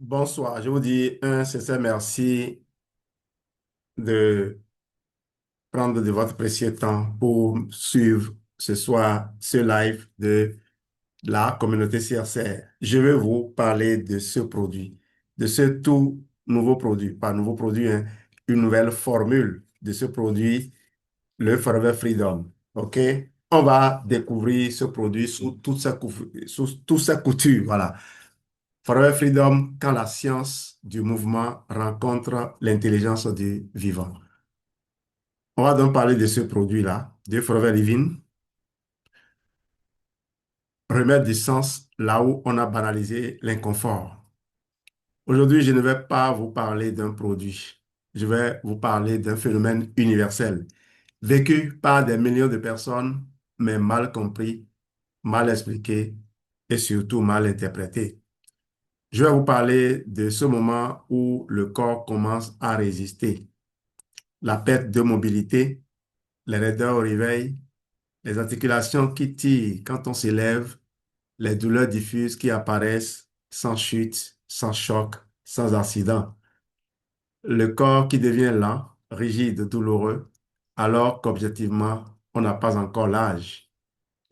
Bonsoir, je vous dis un sincère merci de prendre de votre précieux temps pour suivre ce soir ce live de la communauté CRCR. Je vais vous parler de ce produit, de ce tout nouveau produit, pas nouveau produit, hein, une nouvelle formule de ce produit, le Forever Freedom. OK? On va découvrir ce produit sous toutes ses coutures. Voilà. Forever Freedom, quand la science du mouvement rencontre l'intelligence du vivant. On va donc parler de ce produit-là, de Forever Living, remettre du sens là où on a banalisé l'inconfort. Aujourd'hui, je ne vais pas vous parler d'un produit. Je vais vous parler d'un phénomène universel, vécu par des millions de personnes, mais mal compris, mal expliqué et surtout mal interprété. Je vais vous parler de ce moment où le corps commence à résister. La perte de mobilité, les raideurs au réveil, les articulations qui tirent quand on s'élève, les douleurs diffuses qui apparaissent sans chute, sans choc, sans accident. Le corps qui devient lent, rigide, douloureux, alors qu'objectivement, on n'a pas encore l'âge.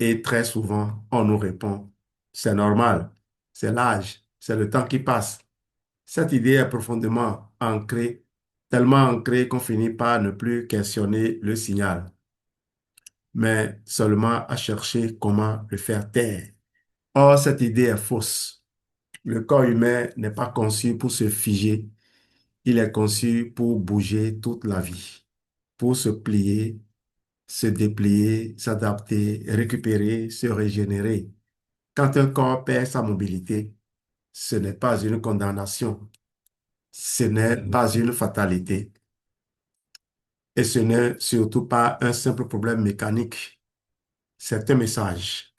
Et très souvent, on nous répond, c'est normal, c'est l'âge, c'est le temps qui passe. Cette idée est profondément ancrée, tellement ancrée qu'on finit par ne plus questionner le signal, mais seulement à chercher comment le faire taire. Or, cette idée est fausse. Le corps humain n'est pas conçu pour se figer, il est conçu pour bouger toute la vie, pour se plier, se déplier, s'adapter, récupérer, se régénérer. Quand un corps perd sa mobilité, ce n'est pas une condamnation, ce n'est pas une fatalité. Et ce n'est surtout pas un simple problème mécanique, c'est un message.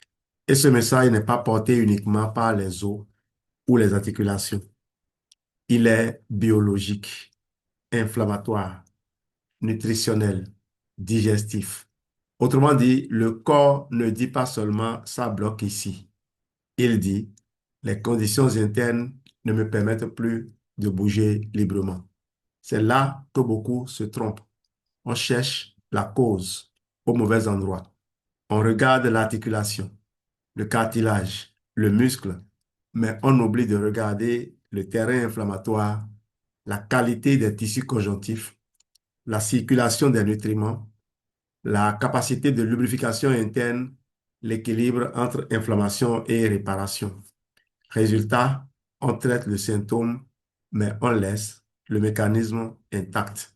Et ce message n'est pas porté uniquement par les os ou les articulations. Il est biologique, inflammatoire, nutritionnel, digestif. Autrement dit, le corps ne dit pas seulement ça bloque ici. Il dit les conditions internes ne me permettent plus de bouger librement. C'est là que beaucoup se trompent. On cherche la cause au mauvais endroit. On regarde l'articulation, le cartilage, le muscle, mais on oublie de regarder le terrain inflammatoire, la qualité des tissus conjonctifs, la circulation des nutriments, la capacité de lubrification interne, l'équilibre entre inflammation et réparation. Résultat, on traite le symptôme, mais on laisse le mécanisme intact.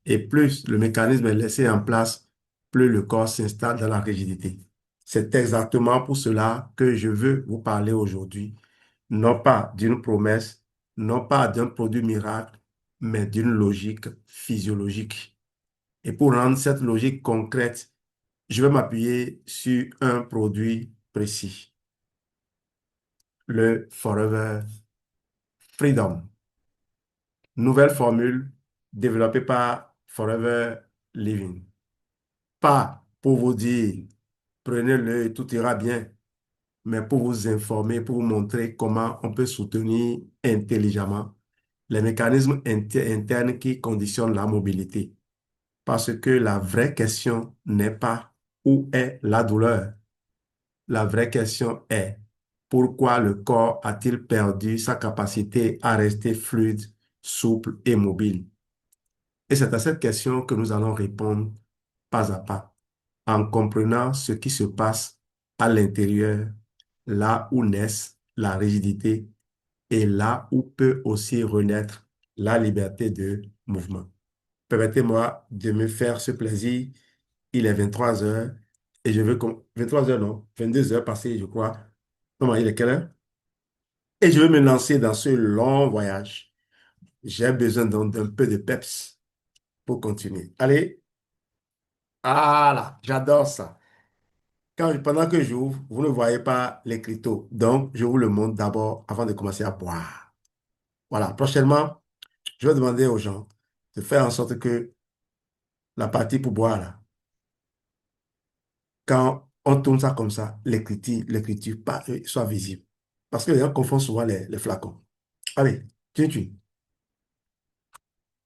Et plus le mécanisme est laissé en place, plus le corps s'installe dans la rigidité. C'est exactement pour cela que je veux vous parler aujourd'hui, non pas d'une promesse, non pas d'un produit miracle, mais d'une logique physiologique. Et pour rendre cette logique concrète, je vais m'appuyer sur un produit précis, le Forever Freedom. Nouvelle formule développée par Forever Living. Pas pour vous dire, prenez-le et tout ira bien, mais pour vous informer, pour vous montrer comment on peut soutenir intelligemment les mécanismes internes qui conditionnent la mobilité. Parce que la vraie question n'est pas où est la douleur. La vraie question est pourquoi le corps a-t-il perdu sa capacité à rester fluide, souple et mobile? Et c'est à cette question que nous allons répondre pas à pas, en comprenant ce qui se passe à l'intérieur, là où naissent la rigidité et là où peut aussi renaître la liberté de mouvement. Permettez-moi de me faire ce plaisir. Il est 23 heures et je veux 23 heures, non, 22 heures passées, je crois. Comment il est quelle heure? Et je veux me lancer dans ce long voyage. J'ai besoin donc d'un peu de peps pour continuer. Allez, voilà, j'adore ça. Pendant que j'ouvre, vous ne voyez pas l'écriteau. Donc, je vous le montre d'abord avant de commencer à boire. Voilà, prochainement, je vais demander aux gens de faire en sorte que la partie pour boire, là, quand on tourne ça comme ça, l'écriture pas, soit visible. Parce que les gens confondent souvent les flacons. Allez. Tu.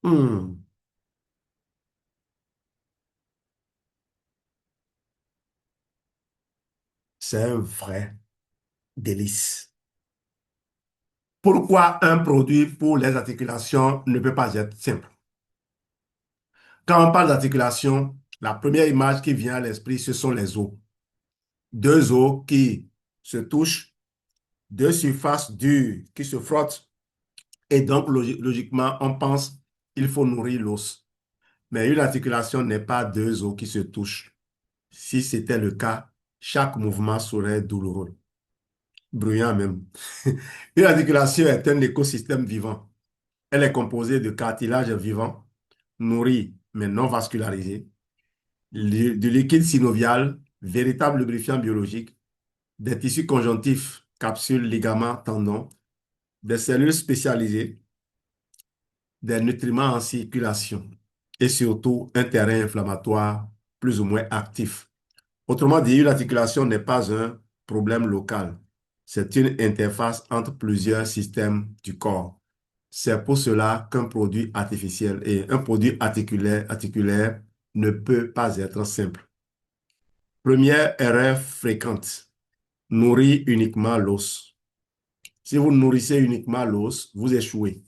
Hmm, c'est un vrai délice. Pourquoi un produit pour les articulations ne peut pas être simple? Quand on parle d'articulation, la première image qui vient à l'esprit, ce sont les os. Deux os qui se touchent, deux surfaces dures qui se frottent. Et donc, logiquement, on pense qu'il faut nourrir l'os. Mais une articulation n'est pas deux os qui se touchent. Si c'était le cas, chaque mouvement serait douloureux, bruyant même. Une articulation est un écosystème vivant. Elle est composée de cartilage vivant, nourri mais non vascularisé, du liquide synovial, véritable lubrifiant biologique, des tissus conjonctifs, capsules, ligaments, tendons, des cellules spécialisées, des nutriments en circulation et surtout un terrain inflammatoire plus ou moins actif. Autrement dit, une articulation n'est pas un problème local. C'est une interface entre plusieurs systèmes du corps. C'est pour cela qu'un produit artificiel et un produit articulaire ne peut pas être simple. Première erreur fréquente, nourrir uniquement l'os. Si vous nourrissez uniquement l'os, vous échouez.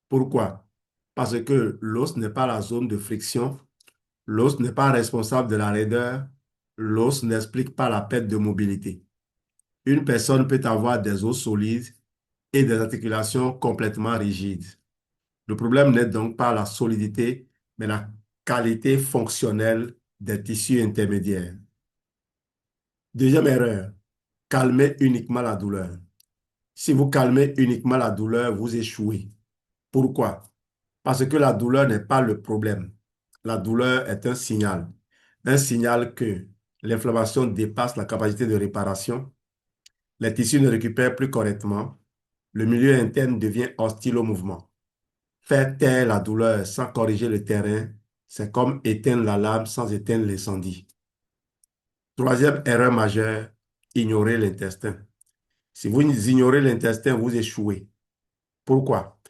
Pourquoi? Parce que l'os n'est pas la zone de friction, l'os n'est pas responsable de la raideur, l'os n'explique pas la perte de mobilité. Une personne peut avoir des os solides et des articulations complètement rigides. Le problème n'est donc pas la solidité, mais la qualité fonctionnelle des tissus intermédiaires. Deuxième erreur, calmer uniquement la douleur. Si vous calmez uniquement la douleur, vous échouez. Pourquoi? Parce que la douleur n'est pas le problème. La douleur est un signal. Un signal que l'inflammation dépasse la capacité de réparation, les tissus ne récupèrent plus correctement, le milieu interne devient hostile au mouvement. Faire taire la douleur sans corriger le terrain, c'est comme éteindre l'alarme sans éteindre l'incendie. Troisième erreur majeure, ignorer l'intestin. Si vous ignorez l'intestin, vous échouez. Pourquoi?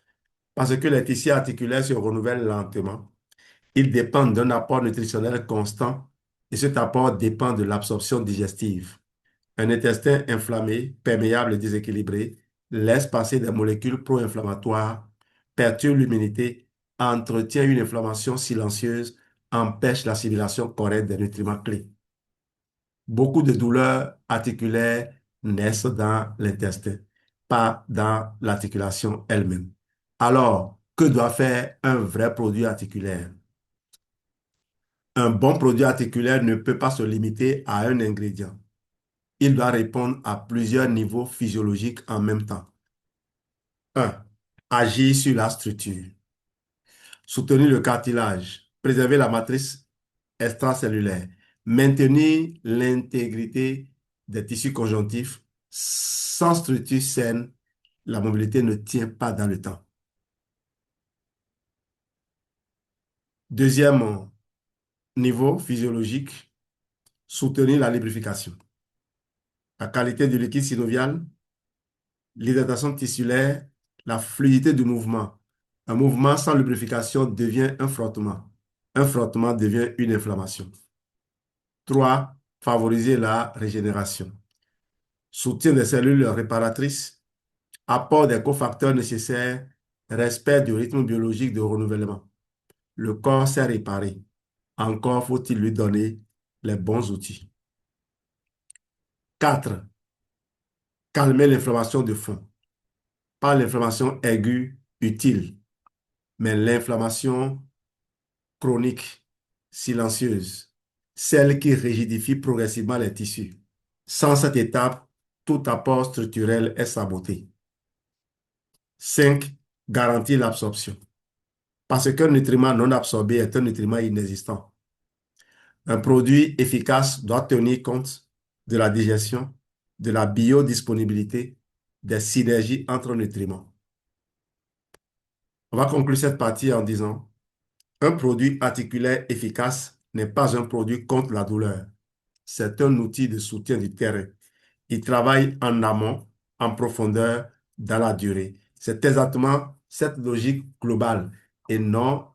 Parce que les tissus articulaires se renouvellent lentement. Ils dépendent d'un apport nutritionnel constant et cet apport dépend de l'absorption digestive. Un intestin inflammé, perméable et déséquilibré laisse passer des molécules pro-inflammatoires, perturbe l'immunité, entretient une inflammation silencieuse, empêche l'assimilation correcte des nutriments clés. Beaucoup de douleurs articulaires naissent dans l'intestin, pas dans l'articulation elle-même. Alors, que doit faire un vrai produit articulaire? Un bon produit articulaire ne peut pas se limiter à un ingrédient. Il doit répondre à plusieurs niveaux physiologiques en même temps. 1. Agir sur la structure. Soutenir le cartilage. Préserver la matrice extracellulaire. Maintenir l'intégrité des tissus conjonctifs. Sans structure saine, la mobilité ne tient pas dans le temps. Deuxième niveau physiologique, soutenir la lubrification. La qualité du liquide synovial, l'hydratation tissulaire, la fluidité du mouvement. Un mouvement sans lubrification devient un frottement. Un frottement devient une inflammation. 3. Favoriser la régénération. Soutien des cellules réparatrices, apport des cofacteurs nécessaires, respect du rythme biologique de renouvellement. Le corps s'est réparé. Encore faut-il lui donner les bons outils. 4. Calmer l'inflammation de fond. Pas l'inflammation aiguë utile, mais l'inflammation chronique, silencieuse, celle qui rigidifie progressivement les tissus. Sans cette étape, tout apport structurel est saboté. 5. Garantir l'absorption. Parce qu'un nutriment non absorbé est un nutriment inexistant. Un produit efficace doit tenir compte de la digestion, de la biodisponibilité, des synergies entre nutriments. On va conclure cette partie en disant un produit articulaire efficace n'est pas un produit contre la douleur. C'est un outil de soutien du terrain. Il travaille en amont, en profondeur, dans la durée. C'est exactement cette logique globale et non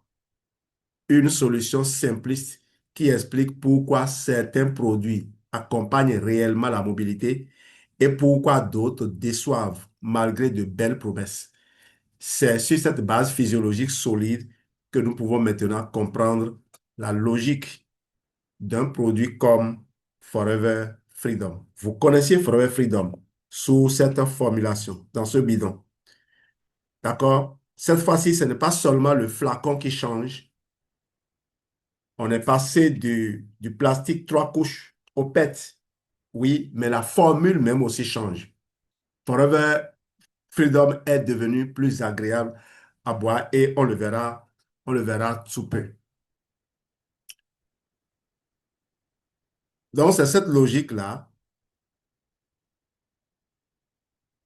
une solution simpliste qui explique pourquoi certains produits accompagnent réellement la mobilité et pourquoi d'autres déçoivent malgré de belles promesses. C'est sur cette base physiologique solide que nous pouvons maintenant comprendre la logique d'un produit comme Forever Freedom. Vous connaissiez Forever Freedom sous cette formulation, dans ce bidon. D'accord? Cette fois-ci, ce n'est pas seulement le flacon qui change. On est passé du plastique trois couches au PET. Oui, mais la formule même aussi change. Forever Freedom est devenu plus agréable à boire et on le verra sous peu. Donc, c'est cette logique-là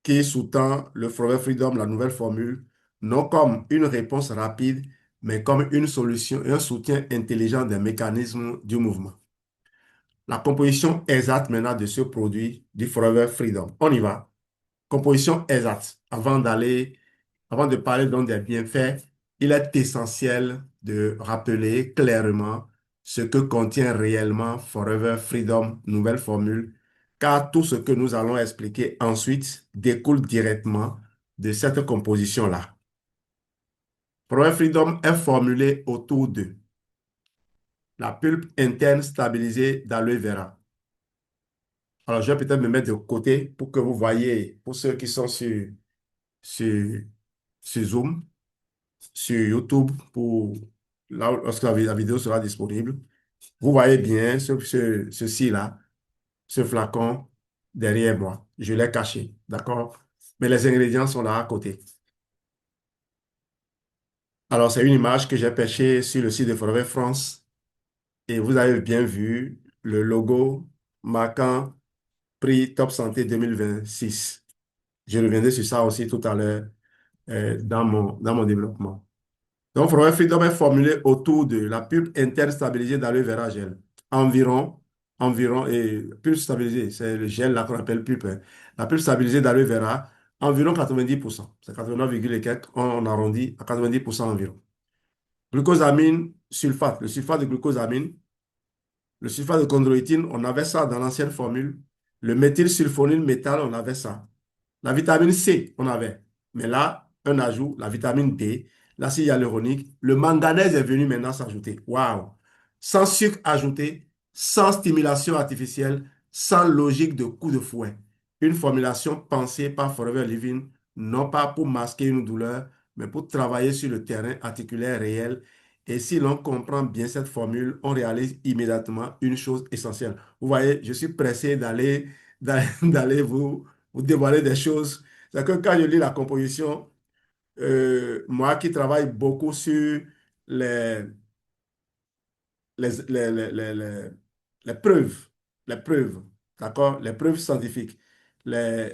qui sous-tend le Forever Freedom, la nouvelle formule, non comme une réponse rapide, mais comme une solution et un soutien intelligent des mécanismes du mouvement. La composition exacte maintenant de ce produit du Forever Freedom. On y va. Composition exacte. Avant de parler donc des bienfaits, il est essentiel de rappeler clairement ce que contient réellement Forever Freedom, nouvelle formule, car tout ce que nous allons expliquer ensuite découle directement de cette composition-là. Forever Freedom est formulé autour de la pulpe interne stabilisée d'aloe vera. Alors, je vais peut-être me mettre de côté pour que vous voyez, pour ceux qui sont sur, sur Zoom, sur YouTube, lorsque la vidéo sera disponible. Vous voyez bien ceci-là, ce flacon derrière moi. Je l'ai caché, d'accord? Mais les ingrédients sont là à côté. Alors, c'est une image que j'ai pêchée sur le site de Forever France et vous avez bien vu le logo marquant Prix Top Santé 2026. Je reviendrai sur ça aussi tout à l'heure dans mon développement. Donc, Forever Freedom est formulé autour de la pulpe interne stabilisée d'aloe vera gel. Environ, et pulpe stabilisée, c'est le gel là qu'on appelle pulpe, hein. La pulpe stabilisée d'aloe vera, environ 90%. C'est 89, et quelques, on arrondit à 90% environ. Glucosamine, sulfate. Le sulfate de glucosamine, le sulfate de chondroïtine, on avait ça dans l'ancienne formule. Le méthylsulfonyle métal, on avait ça. La vitamine C, on avait. Mais là, un ajout, la vitamine D, l'acide hyaluronique, le manganèse est venu maintenant s'ajouter. Waouh! Sans sucre ajouté, sans stimulation artificielle, sans logique de coup de fouet. Une formulation pensée par Forever Living, non pas pour masquer une douleur, mais pour travailler sur le terrain articulaire réel. Et si l'on comprend bien cette formule, on réalise immédiatement une chose essentielle. Vous voyez, je suis pressé d'aller vous dévoiler des choses. C'est que quand je lis la composition, moi qui travaille beaucoup sur les, les les preuves, les preuves, d'accord? Les preuves scientifiques, les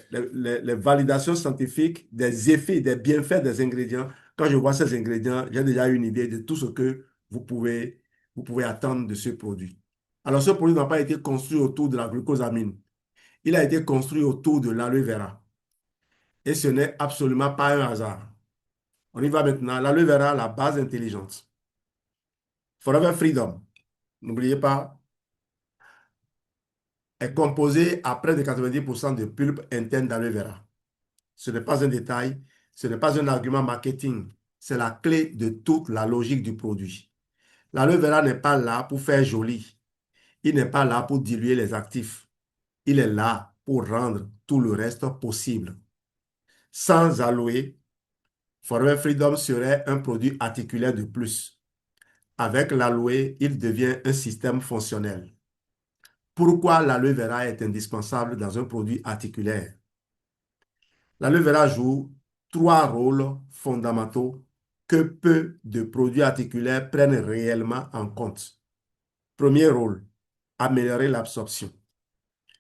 validations scientifiques des effets, des bienfaits des ingrédients. Quand je vois ces ingrédients, j'ai déjà une idée de tout ce que vous pouvez attendre de ce produit. Alors, ce produit n'a pas été construit autour de la glucosamine. Il a été construit autour de l'aloe vera. Et ce n'est absolument pas un hasard. On y va maintenant. L'aloe vera, la base intelligente. Forever Freedom, n'oubliez pas, est composé à près de 90% de pulpe interne d'aloe vera. Ce n'est pas un détail, ce n'est pas un argument marketing, c'est la clé de toute la logique du produit. L'aloe vera n'est pas là pour faire joli, il n'est pas là pour diluer les actifs, il est là pour rendre tout le reste possible. Sans aloe, Forever Freedom serait un produit articulaire de plus. Avec l'aloe, il devient un système fonctionnel. Pourquoi l'aloe vera est indispensable dans un produit articulaire? L'aloe vera joue trois rôles fondamentaux que peu de produits articulaires prennent réellement en compte. Premier rôle, améliorer l'absorption.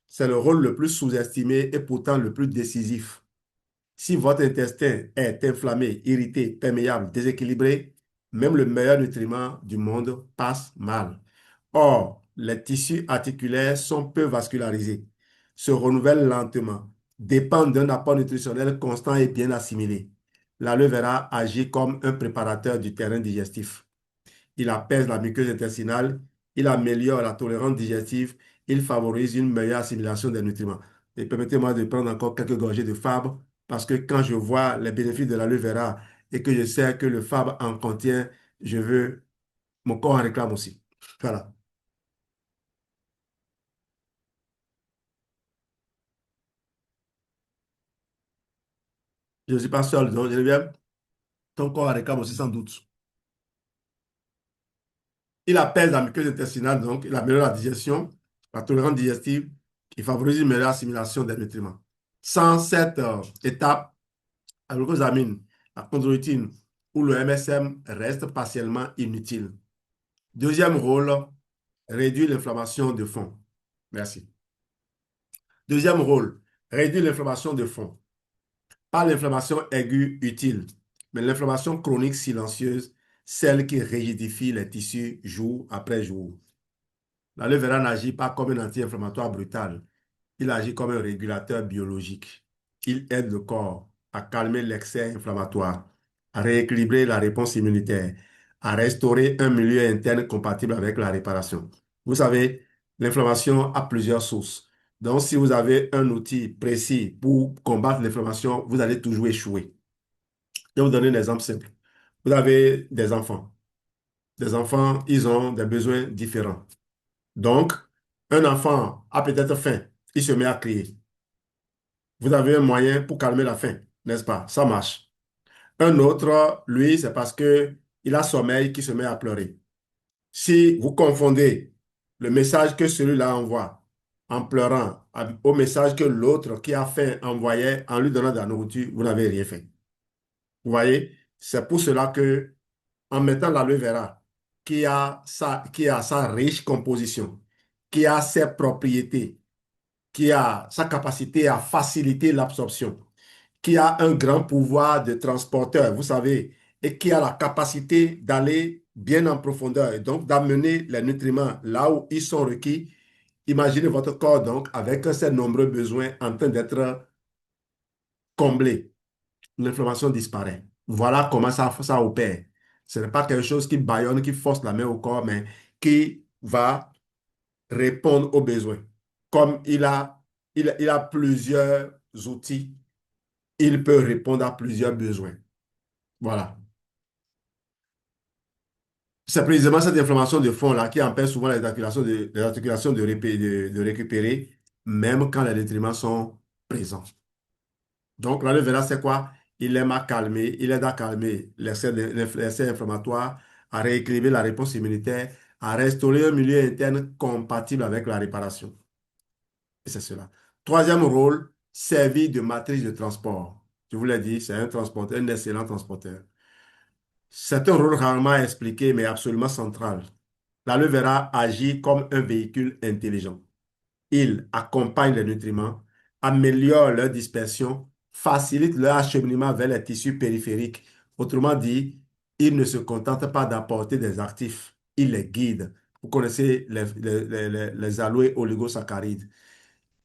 C'est le rôle le plus sous-estimé et pourtant le plus décisif. Si votre intestin est inflammé, irrité, perméable, déséquilibré, même le meilleur nutriment du monde passe mal. Or, les tissus articulaires sont peu vascularisés, se renouvellent lentement, dépendent d'un apport nutritionnel constant et bien assimilé. l'aloe vera agit comme un préparateur du terrain digestif. Il apaise la muqueuse intestinale, il améliore la tolérance digestive, il favorise une meilleure assimilation des nutriments. Et permettez-moi de prendre encore quelques gorgées de Fabre, parce que quand je vois les bénéfices de l'aloe vera et que je sais que le Fabre en contient, je veux, mon corps en réclame aussi. Voilà. Je ne suis pas seul, donc Geneviève, ton corps en réclame aussi sans doute. Il apaise la muqueuse intestinale, donc il améliore la digestion, la tolérance digestive, il favorise une meilleure assimilation des nutriments. Sans cette étape, la glucosamine, la chondroïtine ou le MSM restent partiellement inutiles. Deuxième rôle, réduire l'inflammation de fond. Merci. Deuxième rôle, réduire l'inflammation de fond. Pas l'inflammation aiguë utile, mais l'inflammation chronique silencieuse, celle qui rigidifie les tissus jour après jour. L'aloe vera n'agit pas comme un anti-inflammatoire brutal. Il agit comme un régulateur biologique. Il aide le corps à calmer l'excès inflammatoire, à rééquilibrer la réponse immunitaire, à restaurer un milieu interne compatible avec la réparation. Vous savez, l'inflammation a plusieurs sources. Donc, si vous avez un outil précis pour combattre l'inflammation, vous allez toujours échouer. Je vais vous donner un exemple simple. Vous avez des enfants. Des enfants, ils ont des besoins différents. Donc, un enfant a peut-être faim, il se met à crier. Vous avez un moyen pour calmer la faim, n'est-ce pas? Ça marche. Un autre, lui, c'est parce que il a sommeil qui se met à pleurer. Si vous confondez le message que celui-là envoie en pleurant au message que l'autre qui a faim envoyait en lui donnant de la nourriture, vous n'avez rien fait. Vous voyez? C'est pour cela que en mettant l'aloe vera, qui a sa riche composition, qui a ses propriétés, qui a sa capacité à faciliter l'absorption, qui a un grand pouvoir de transporteur, vous savez, et qui a la capacité d'aller bien en profondeur et donc d'amener les nutriments là où ils sont requis. Imaginez votre corps donc avec ces nombreux besoins en train d'être comblés. L'inflammation disparaît. Voilà comment ça opère. Ce n'est pas quelque chose qui bâillonne, qui force la main au corps, mais qui va répondre aux besoins. Comme il a plusieurs outils, il peut répondre à plusieurs besoins. Voilà. C'est précisément cette inflammation de fond-là qui empêche souvent les articulations de récupérer, même quand les nutriments sont présents. Donc, l'aloe vera, c'est quoi? Il aide à calmer l'excès inflammatoire, à rééquilibrer la réponse immunitaire, à restaurer un milieu interne compatible avec la réparation. Et c'est cela. Troisième rôle, servir de matrice de transport. Je vous l'ai dit, c'est un transporteur, un excellent transporteur. C'est un rôle rarement expliqué, mais absolument central. L'aloe vera agit comme un véhicule intelligent. Il accompagne les nutriments, améliore leur dispersion, facilite leur acheminement vers les tissus périphériques. Autrement dit, il ne se contente pas d'apporter des actifs, il les guide. Vous connaissez les aloés oligosaccharides.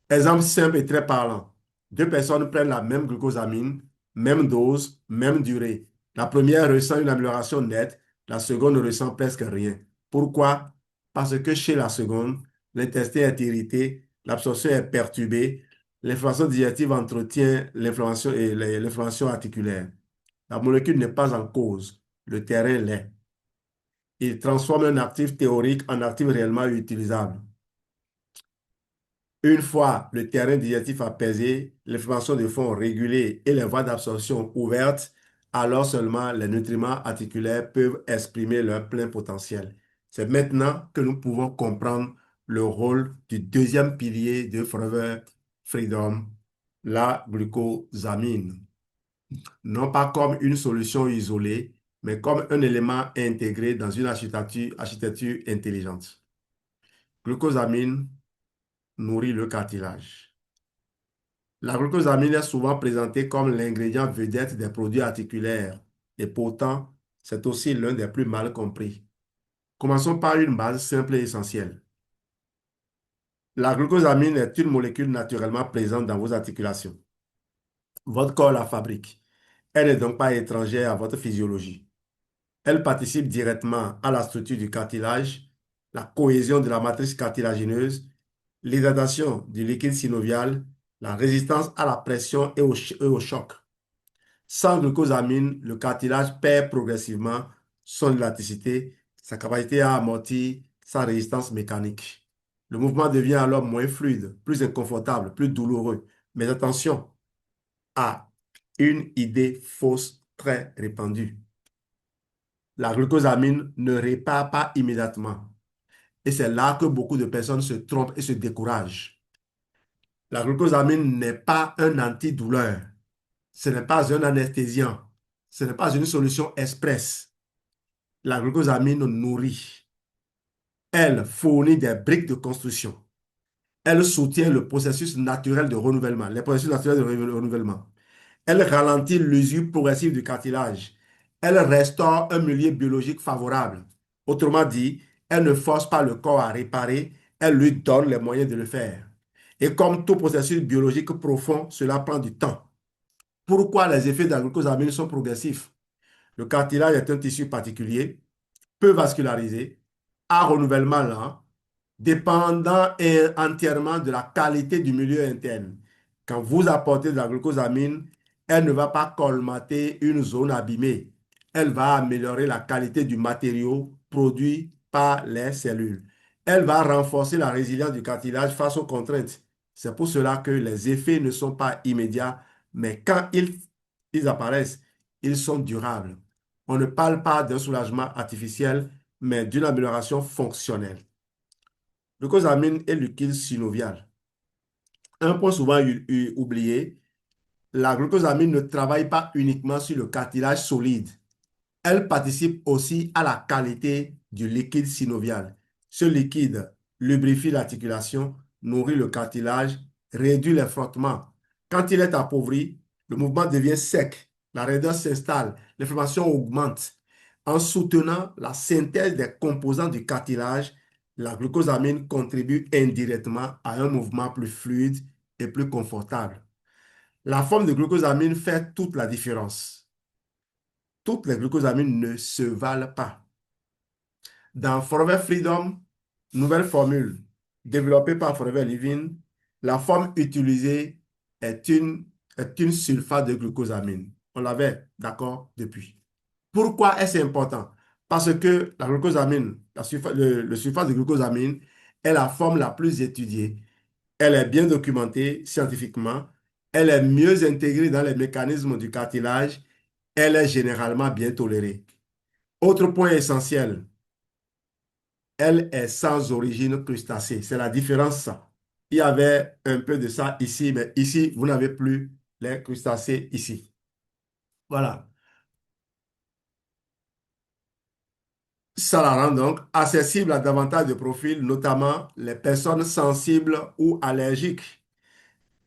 Exemple simple et très parlant. Deux personnes prennent la même glucosamine, même dose, même durée. La première ressent une amélioration nette, la seconde ne ressent presque rien. Pourquoi? Parce que chez la seconde, l'intestin est irrité, l'absorption est perturbée, l'inflammation digestive entretient l'inflammation et l'inflammation articulaire. La molécule n'est pas en cause, le terrain l'est. Il transforme un actif théorique en actif réellement utilisable. Une fois le terrain digestif apaisé, l'inflammation de fond régulée et les voies d'absorption ouvertes, alors seulement les nutriments articulaires peuvent exprimer leur plein potentiel. C'est maintenant que nous pouvons comprendre le rôle du deuxième pilier de Forever Freedom, la glucosamine. Non pas comme une solution isolée, mais comme un élément intégré dans une architecture intelligente. Glucosamine nourrit le cartilage. La glucosamine est souvent présentée comme l'ingrédient vedette des produits articulaires et pourtant, c'est aussi l'un des plus mal compris. Commençons par une base simple et essentielle. La glucosamine est une molécule naturellement présente dans vos articulations. Votre corps la fabrique. Elle n'est donc pas étrangère à votre physiologie. Elle participe directement à la structure du cartilage, la cohésion de la matrice cartilagineuse, l'hydratation du liquide synovial, la résistance à la pression et au choc. Sans glucosamine, le cartilage perd progressivement son élasticité, sa capacité à amortir, sa résistance mécanique. Le mouvement devient alors moins fluide, plus inconfortable, plus douloureux. Mais attention à une idée fausse très répandue. La glucosamine ne répare pas immédiatement. Et c'est là que beaucoup de personnes se trompent et se découragent. La glucosamine n'est pas un antidouleur. Ce n'est pas un anesthésiant. Ce n'est pas une solution express. La glucosamine nourrit. Elle fournit des briques de construction. Elle soutient le processus naturel de renouvellement, les processus naturels de renouvellement. Elle ralentit l'usure progressive du cartilage. Elle restaure un milieu biologique favorable. Autrement dit, elle ne force pas le corps à réparer, elle lui donne les moyens de le faire. Et comme tout processus biologique profond, cela prend du temps. Pourquoi les effets de la glucosamine sont progressifs? Le cartilage est un tissu particulier, peu vascularisé, à renouvellement lent, dépendant entièrement de la qualité du milieu interne. Quand vous apportez de la glucosamine, elle ne va pas colmater une zone abîmée. Elle va améliorer la qualité du matériau produit par les cellules. Elle va renforcer la résilience du cartilage face aux contraintes. C'est pour cela que les effets ne sont pas immédiats, mais quand ils apparaissent, ils sont durables. On ne parle pas d'un soulagement artificiel, mais d'une amélioration fonctionnelle. Glucosamine et liquide synovial. Un point souvent oublié, la glucosamine ne travaille pas uniquement sur le cartilage solide. Elle participe aussi à la qualité du liquide synovial. Ce liquide lubrifie l'articulation, nourrit le cartilage, réduit les frottements. Quand il est appauvri, le mouvement devient sec, la raideur s'installe, l'inflammation augmente. En soutenant la synthèse des composants du cartilage, la glucosamine contribue indirectement à un mouvement plus fluide et plus confortable. La forme de glucosamine fait toute la différence. Toutes les glucosamines ne se valent pas. Dans Forever Freedom, nouvelle formule développée par Forever Living, la forme utilisée est une sulfate de glucosamine. On l'avait, d'accord, depuis. Pourquoi est-ce important? Parce que la glucosamine, le sulfate de glucosamine est la forme la plus étudiée. Elle est bien documentée scientifiquement. Elle est mieux intégrée dans les mécanismes du cartilage. Elle est généralement bien tolérée. Autre point essentiel, elle est sans origine crustacée. C'est la différence, ça. Il y avait un peu de ça ici, mais ici, vous n'avez plus les crustacés ici. Voilà. Ça la rend donc accessible à davantage de profils, notamment les personnes sensibles ou allergiques.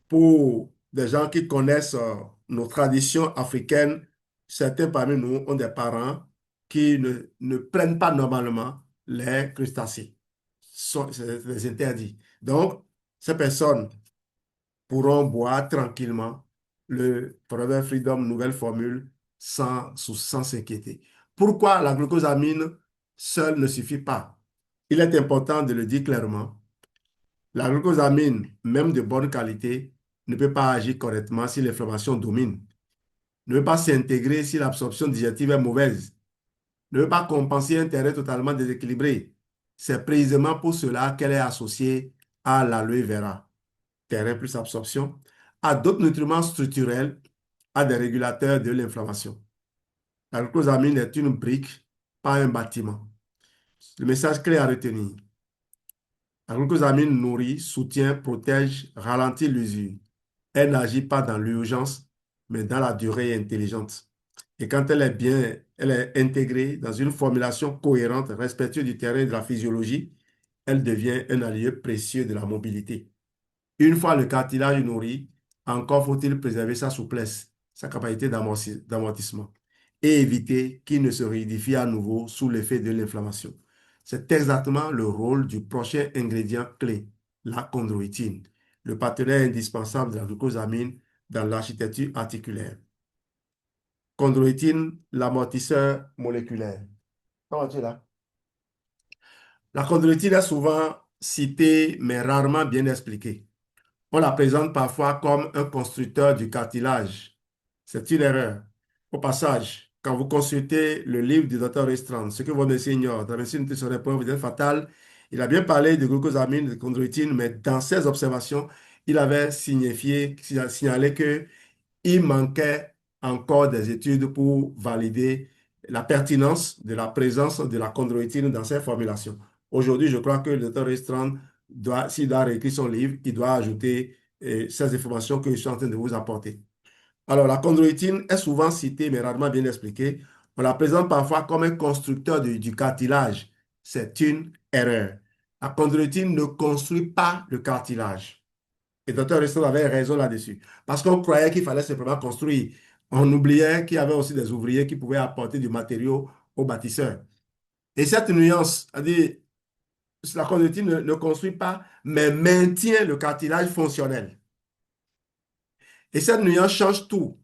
Pour des gens qui connaissent nos traditions africaines, certains parmi nous ont des parents qui ne prennent pas normalement les crustacés. C'est des interdits. Donc, ces personnes pourront boire tranquillement le Forever Freedom nouvelle formule sans s'inquiéter. Pourquoi la glucosamine seule ne suffit pas? Il est important de le dire clairement. La glucosamine, même de bonne qualité, ne peut pas agir correctement si l'inflammation domine, ne peut pas s'intégrer si l'absorption digestive est mauvaise, ne peut pas compenser un terrain totalement déséquilibré. C'est précisément pour cela qu'elle est associée à l'aloe vera, terrain plus absorption, à d'autres nutriments structurels, à des régulateurs de l'inflammation. La glucosamine est une brique, pas un bâtiment. Le message clé à retenir. La glucosamine nourrit, soutient, protège, ralentit l'usure. Elle n'agit pas dans l'urgence, mais dans la durée intelligente. Et quand elle est intégrée dans une formulation cohérente, respectueuse du terrain et de la physiologie, elle devient un allié précieux de la mobilité. Une fois le cartilage nourri, encore faut-il préserver sa souplesse, sa capacité d'amortissement et éviter qu'il ne se rigidifie à nouveau sous l'effet de l'inflammation. C'est exactement le rôle du prochain ingrédient clé, la chondroïtine, le partenaire indispensable de la glucosamine dans l'architecture articulaire. Chondroïtine, l'amortisseur moléculaire. Comment tu es là? La chondroïtine est souvent citée, mais rarement bien expliquée. On la présente parfois comme un constructeur du cartilage. C'est une erreur. Au passage, quand vous consultez le livre du docteur Restreint, ce que votre médecin ignore, la médecine nutritionnelle pour vous fatale, il a bien parlé de glucosamine, de chondroïtine, mais dans ses observations, il avait signalé que il manquait encore des études pour valider la pertinence de la présence de la chondroïtine dans ces formulations. Aujourd'hui, je crois que le docteur Restreint doit, s'il doit réécrire son livre, il doit ajouter ces informations que je suis en train de vous apporter. Alors, la chondroïtine est souvent citée, mais rarement bien expliquée. On la présente parfois comme un constructeur du cartilage. C'est une erreur. La chondroïtine ne construit pas le cartilage. Et Dr. Riston avait raison là-dessus. Parce qu'on croyait qu'il fallait simplement construire. On oubliait qu'il y avait aussi des ouvriers qui pouvaient apporter du matériau aux bâtisseurs. Et cette nuance, c'est-à-dire, la chondroïtine ne construit pas, mais maintient le cartilage fonctionnel. Et cette nuance change tout.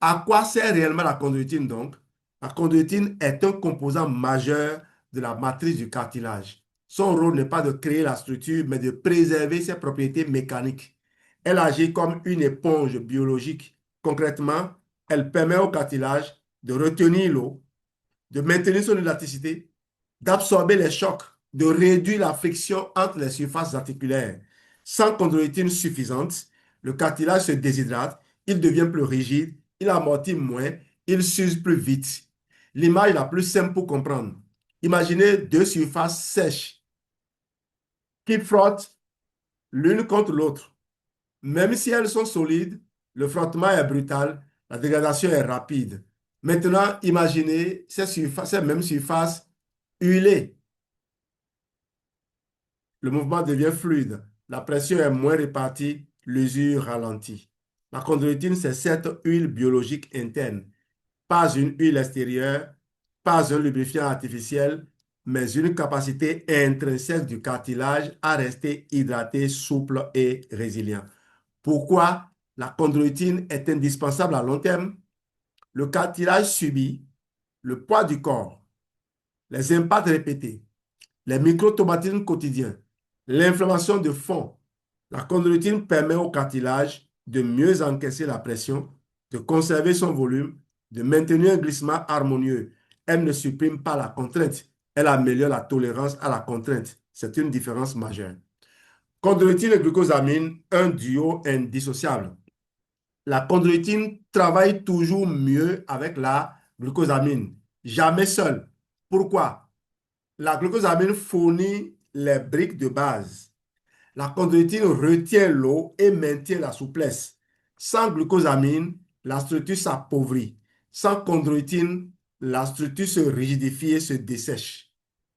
À quoi sert réellement la chondroïtine donc? La chondroïtine est un composant majeur de la matrice du cartilage. Son rôle n'est pas de créer la structure, mais de préserver ses propriétés mécaniques. Elle agit comme une éponge biologique. Concrètement, elle permet au cartilage de retenir l'eau, de maintenir son élasticité, d'absorber les chocs, de réduire la friction entre les surfaces articulaires. Sans chondroïtine suffisante, le cartilage se déshydrate, il devient plus rigide, il amortit moins, il s'use plus vite. L'image la plus simple pour comprendre. Imaginez deux surfaces sèches qui frottent l'une contre l'autre. Même si elles sont solides, le frottement est brutal, la dégradation est rapide. Maintenant, imaginez ces mêmes surfaces huilées. Le mouvement devient fluide, la pression est moins répartie, l'usure ralentit. La chondroïtine, c'est cette huile biologique interne, pas une huile extérieure, pas un lubrifiant artificiel, mais une capacité intrinsèque du cartilage à rester hydraté, souple et résilient. Pourquoi la chondroïtine est indispensable à long terme? Le cartilage subit le poids du corps, les impacts répétés, les micro-traumatismes quotidiens, l'inflammation de fond. La chondroïtine permet au cartilage de mieux encaisser la pression, de conserver son volume, de maintenir un glissement harmonieux. Elle ne supprime pas la contrainte, elle améliore la tolérance à la contrainte. C'est une différence majeure. Chondroïtine et glucosamine, un duo indissociable. La chondroïtine travaille toujours mieux avec la glucosamine, jamais seule. Pourquoi? La glucosamine fournit les briques de base. La chondroïtine retient l'eau et maintient la souplesse. Sans glucosamine, la structure s'appauvrit. Sans chondroïtine, la structure se rigidifie et se dessèche.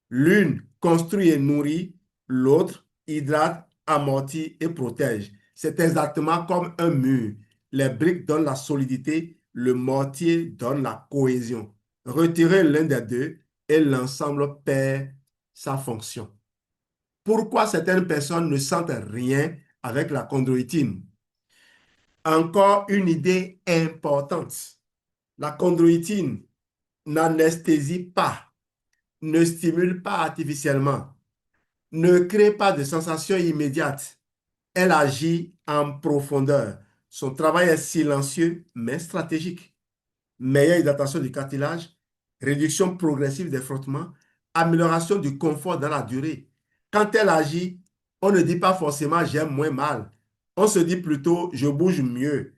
L'une construit et nourrit, l'autre hydrate, amortit et protège. C'est exactement comme un mur. Les briques donnent la solidité, le mortier donne la cohésion. Retirez l'un des deux et l'ensemble perd sa fonction. Pourquoi certaines personnes ne sentent rien avec la chondroïtine? Encore une idée importante. La chondroïtine n'anesthésie pas, ne stimule pas artificiellement, ne crée pas de sensation immédiate. Elle agit en profondeur. Son travail est silencieux mais stratégique. Meilleure hydratation du cartilage, réduction progressive des frottements, amélioration du confort dans la durée. Quand elle agit, on ne dit pas forcément j'ai moins mal. On se dit plutôt je bouge mieux,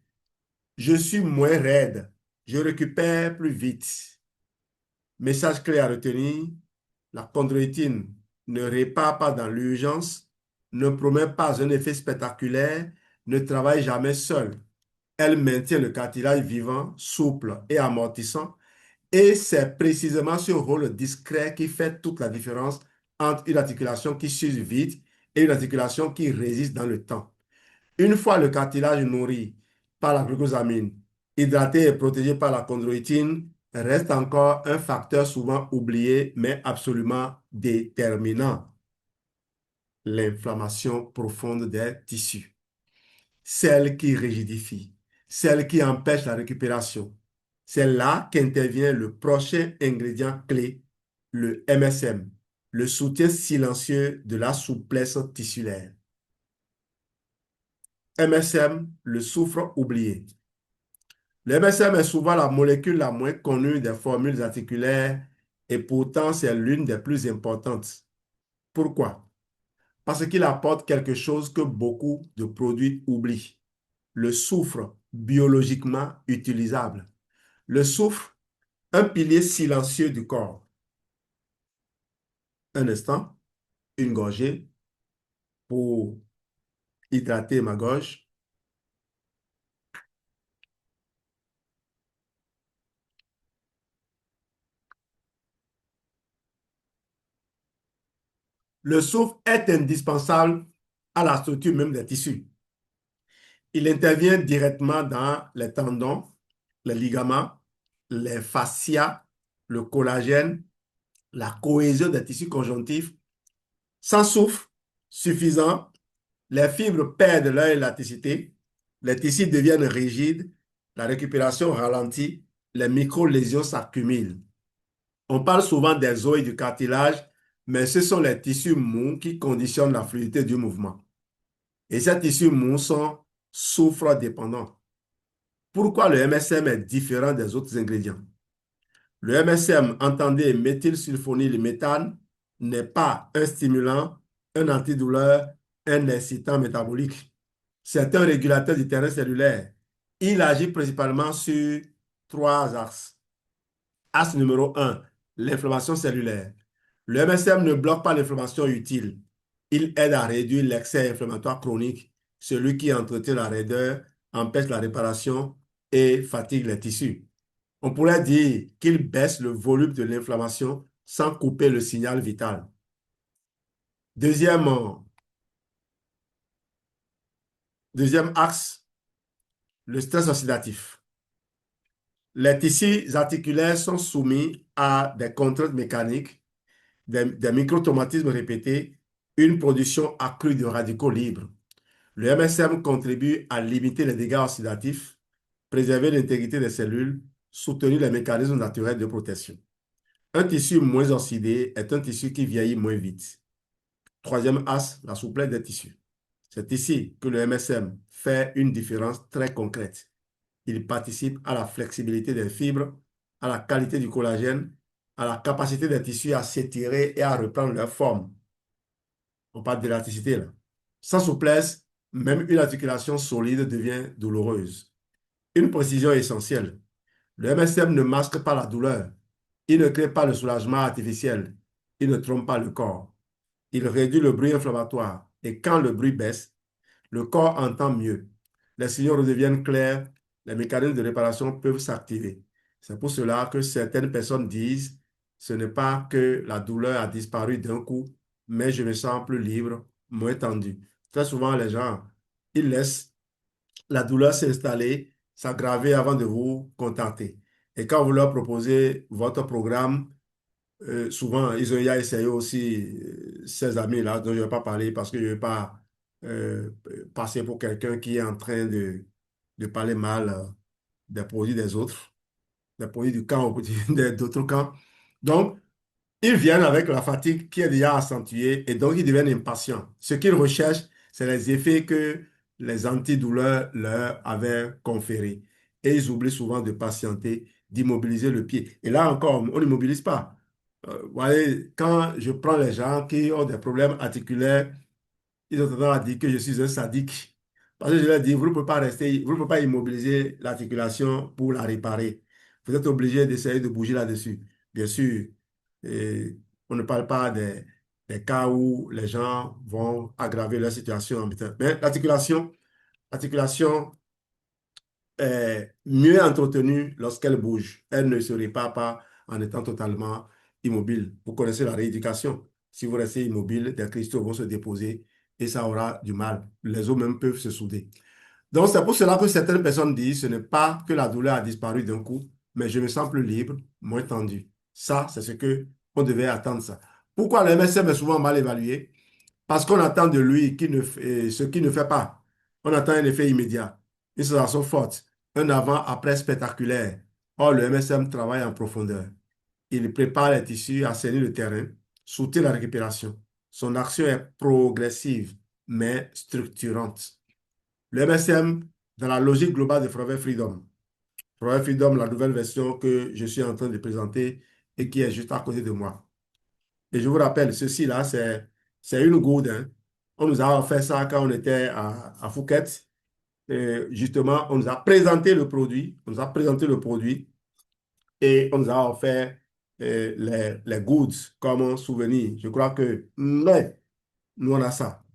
je suis moins raide, je récupère plus vite. Message clé à retenir, la chondroïtine ne répare pas dans l'urgence, ne promet pas un effet spectaculaire, ne travaille jamais seule. Elle maintient le cartilage vivant, souple et amortissant. Et c'est précisément ce rôle discret qui fait toute la différence entre une articulation qui s'use vite et une articulation qui résiste dans le temps. Une fois le cartilage nourri par la glucosamine, hydraté et protégé par la chondroïtine, reste encore un facteur souvent oublié mais absolument déterminant, l'inflammation profonde des tissus, celle qui rigidifie, celle qui empêche la récupération, C'est là qu'intervient le prochain ingrédient clé, le MSM, le soutien silencieux de la souplesse tissulaire. MSM, le soufre oublié. Le MSM est souvent la molécule la moins connue des formules articulaires et pourtant c'est l'une des plus importantes. Pourquoi? Parce qu'il apporte quelque chose que beaucoup de produits oublient, le soufre biologiquement utilisable. Le soufre, un pilier silencieux du corps. Un instant, une gorgée pour hydrater ma gorge. Le soufre est indispensable à la structure même des tissus. Il intervient directement dans les tendons, les ligaments, les fascias, le collagène, la cohésion des tissus conjonctifs. Sans soufre suffisant, les fibres perdent leur élasticité, les tissus deviennent rigides, la récupération ralentit, les micro-lésions s'accumulent. On parle souvent des os et du cartilage, mais ce sont les tissus mous qui conditionnent la fluidité du mouvement. Et ces tissus mous sont soufre-dépendants. Pourquoi le MSM est différent des autres ingrédients? Le MSM, entendez méthylsulfonylméthane, n'est pas un stimulant, un antidouleur, un excitant métabolique. C'est un régulateur du terrain cellulaire. Il agit principalement sur trois axes. Axe numéro un, l'inflammation cellulaire. Le MSM ne bloque pas l'inflammation utile. Il aide à réduire l'excès inflammatoire chronique, celui qui entretient la raideur, empêche la réparation et fatigue les tissus. On pourrait dire qu'il baisse le volume de l'inflammation sans couper le signal vital. Deuxième, deuxième axe, le stress oxydatif. Les tissus articulaires sont soumis à des contraintes mécaniques, des microtraumatismes répétés, une production accrue de radicaux libres. Le MSM contribue à limiter les dégâts oxydatifs, préserver l'intégrité des cellules, soutenir les mécanismes naturels de protection. Un tissu moins oxydé est un tissu qui vieillit moins vite. Troisième axe, la souplesse des tissus. C'est ici que le MSM fait une différence très concrète. Il participe à la flexibilité des fibres, à la qualité du collagène, à la capacité des tissus à s'étirer et à reprendre leur forme. On parle d'élasticité là. Sans souplesse, même une articulation solide devient douloureuse. Une précision essentielle. Le MSM ne masque pas la douleur. Il ne crée pas le soulagement artificiel. Il ne trompe pas le corps. Il réduit le bruit inflammatoire. Et quand le bruit baisse, le corps entend mieux. Les signaux redeviennent clairs. Les mécanismes de réparation peuvent s'activer. C'est pour cela que certaines personnes disent, ce n'est pas que la douleur a disparu d'un coup, mais je me sens plus libre, moins tendu. Très souvent, les gens, ils laissent la douleur s'installer, s'aggraver avant de vous contacter. Et quand vous leur proposez votre programme, souvent, ils ont déjà essayé aussi ces amis-là dont je ne vais pas parler parce que je ne vais pas euh, passer pour quelqu'un qui est en train de parler mal des produits des autres, des produits du camp ou d'autres camps. Donc, ils viennent avec la fatigue qui est déjà accentuée et donc ils deviennent impatients. Ce qu'ils recherchent, c'est les effets que les antidouleurs leur avaient conférés. Et ils oublient souvent de patienter, d'immobiliser le pied. Et là encore, on n'immobilise pas. Vous voyez, quand je prends les gens qui ont des problèmes articulaires, ils ont tendance à dire que je suis un sadique. Parce que je leur dis, vous ne pouvez pas rester, vous ne pouvez pas immobiliser l'articulation pour la réparer. Vous êtes obligé d'essayer de bouger là-dessus. Bien sûr, et on ne parle pas des cas où les gens vont aggraver leur situation. Mais l'articulation est mieux entretenue lorsqu'elle bouge. Elle ne se répare pas en étant totalement immobile. Vous connaissez la rééducation. Si vous restez immobile, des cristaux vont se déposer et ça aura du mal. Les os même peuvent se souder. Donc, c'est pour cela que certaines personnes disent ce n'est pas que la douleur a disparu d'un coup, mais je me sens plus libre, moins tendu. Ça, c'est ce que on devait attendre ça. Pourquoi le MSM est souvent mal évalué? Parce qu'on attend de lui ce qu'il ne fait pas. On attend un effet immédiat, une sensation forte, un avant-après spectaculaire. Or, le MSM travaille en profondeur. Il prépare les tissus, assainit le terrain, soutient la récupération. Son action est progressive, mais structurante. Le MSM, dans la logique globale de Forever Freedom. Forever Freedom, la nouvelle version que je suis en train de présenter et qui est juste à côté de moi. Et je vous rappelle, ceci là, c'est une gourde, hein. On nous a fait ça quand on était à Phuket. Et justement, on nous a présenté le produit. On nous a présenté le produit et on nous a offert les goods comme un souvenir. Je crois que, mais, nous, on a ça.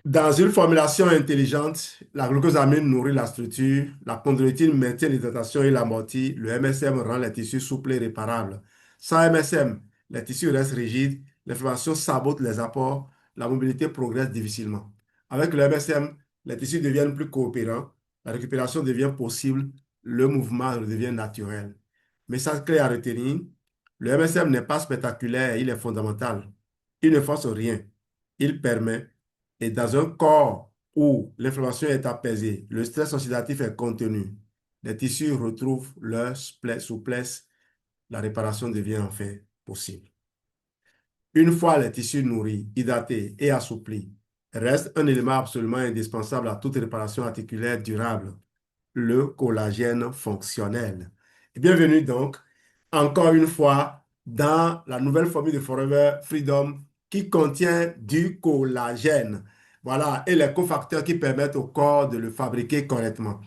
Dans une formulation intelligente, la glucosamine nourrit la structure, la chondroïtine maintient l'hydratation et l'amortit, le MSM rend les tissus souples et réparables. Sans MSM, les tissus restent rigides, l'inflammation sabote les apports, la mobilité progresse difficilement. Avec le MSM, les tissus deviennent plus coopérants, la récupération devient possible, le mouvement devient naturel. Message clé à retenir, le MSM n'est pas spectaculaire, il est fondamental. Il ne force rien, il permet et dans un corps où l'inflammation est apaisée, le stress oxydatif est contenu, les tissus retrouvent leur souplesse, la réparation devient enfin possible. Une fois les tissus nourris, hydratés et assouplis, reste un élément absolument indispensable à toute réparation articulaire durable, le collagène fonctionnel. Et bienvenue donc, encore une fois, dans la nouvelle formule de Forever Freedom qui contient du collagène. Voilà, et les cofacteurs qui permettent au corps de le fabriquer correctement.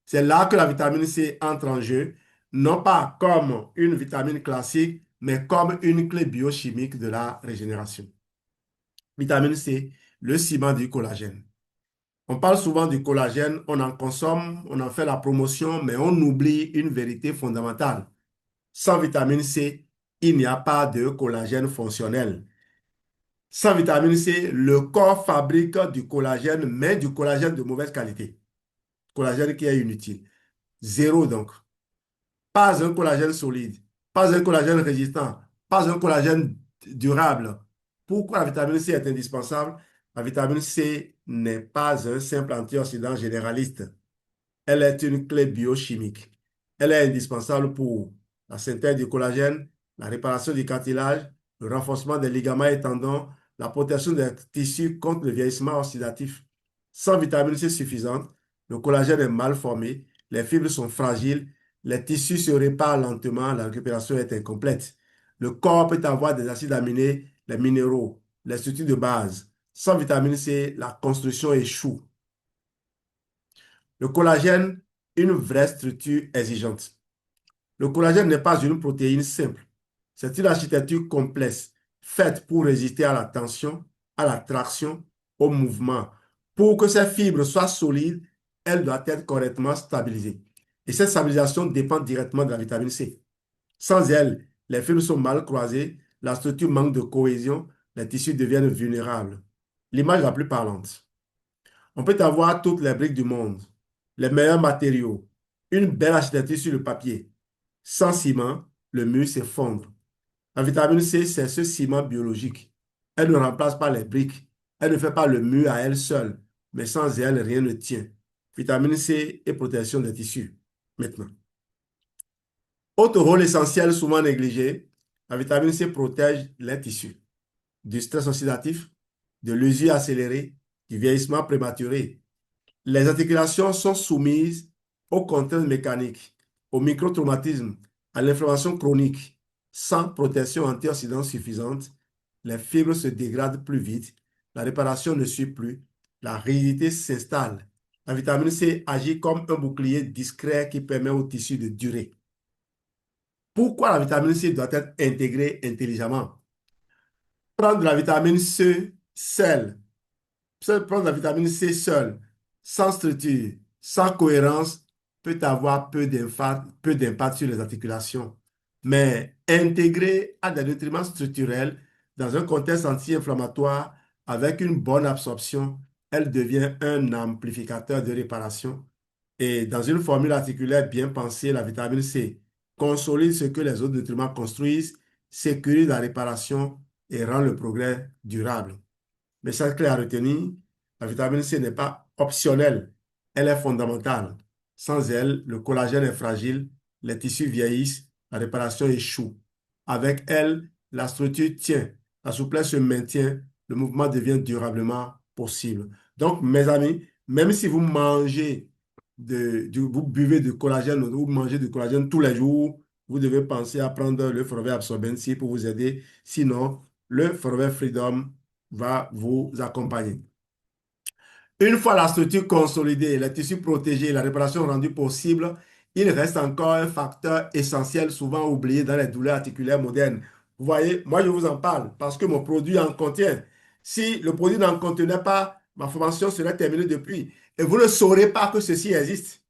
C'est là que la vitamine C entre en jeu, non pas comme une vitamine classique, mais comme une clé biochimique de la régénération. Vitamine C, le ciment du collagène. On parle souvent du collagène, on en consomme, on en fait la promotion, mais on oublie une vérité fondamentale. Sans vitamine C, il n'y a pas de collagène fonctionnel. Sans vitamine C, le corps fabrique du collagène, mais du collagène de mauvaise qualité. Collagène qui est inutile. Zéro donc. Pas un collagène solide, pas un collagène résistant, pas un collagène durable. Pourquoi la vitamine C est indispensable? La vitamine C n'est pas un simple antioxydant généraliste. Elle est une clé biochimique. Elle est indispensable pour la synthèse du collagène, la réparation du cartilage, le renforcement des ligaments et tendons, la protection des tissus contre le vieillissement oxydatif. Sans vitamine C suffisante, le collagène est mal formé, les fibres sont fragiles, les tissus se réparent lentement, la récupération est incomplète. Le corps peut avoir des acides aminés, les minéraux, les structures de base. Sans vitamine C, la construction échoue. Le collagène, une vraie structure exigeante. Le collagène n'est pas une protéine simple. C'est une architecture complexe, faite pour résister à la tension, à la traction, au mouvement. Pour que ces fibres soient solides, elles doivent être correctement stabilisées. Et cette stabilisation dépend directement de la vitamine C. Sans elle, les fibres sont mal croisées, la structure manque de cohésion, les tissus deviennent vulnérables. L'image la plus parlante. On peut avoir toutes les briques du monde, les meilleurs matériaux, une belle architecture sur le papier. Sans ciment, le mur s'effondre. La vitamine C, c'est ce ciment biologique. Elle ne remplace pas les briques. Elle ne fait pas le mur à elle seule. Mais sans elle, rien ne tient. Vitamine C et protection des tissus. Maintenant. Autre rôle essentiel souvent négligé, la vitamine C protège les tissus du stress oxydatif, de l'usure accélérée, du vieillissement prématuré. Les articulations sont soumises aux contraintes mécaniques, au microtraumatisme, à l'inflammation chronique. Sans protection antioxydante suffisante, les fibres se dégradent plus vite, la réparation ne suit plus, la rigidité s'installe. La vitamine C agit comme un bouclier discret qui permet au tissu de durer. Pourquoi la vitamine C doit être intégrée intelligemment? Prendre la vitamine C seule prendre la vitamine C seule, sans structure, sans cohérence, peut avoir peu d'impact sur les articulations. Mais intégrée à des nutriments structurels dans un contexte anti-inflammatoire avec une bonne absorption, elle devient un amplificateur de réparation. Et dans une formule articulaire bien pensée, la vitamine C consolide ce que les autres nutriments construisent, sécurise la réparation et rend le progrès durable. Message clé à retenir, la vitamine C n'est pas optionnelle, elle est fondamentale. Sans elle, le collagène est fragile, les tissus vieillissent, la réparation échoue. Avec elle, la structure tient, la souplesse se maintient, le mouvement devient durablement possible. Donc, mes amis, même si vous mangez vous buvez du collagène ou vous mangez du collagène tous les jours, vous devez penser à prendre le Forever Absorbent C pour vous aider. Sinon, le Forever Freedom va vous accompagner. Une fois la structure consolidée, les tissus protégés et la réparation rendue possible, il reste encore un facteur essentiel souvent oublié dans les douleurs articulaires modernes. Vous voyez, moi je vous en parle parce que mon produit en contient. Si le produit n'en contenait pas, ma formation serait terminée depuis. Et vous ne saurez pas que ceci existe.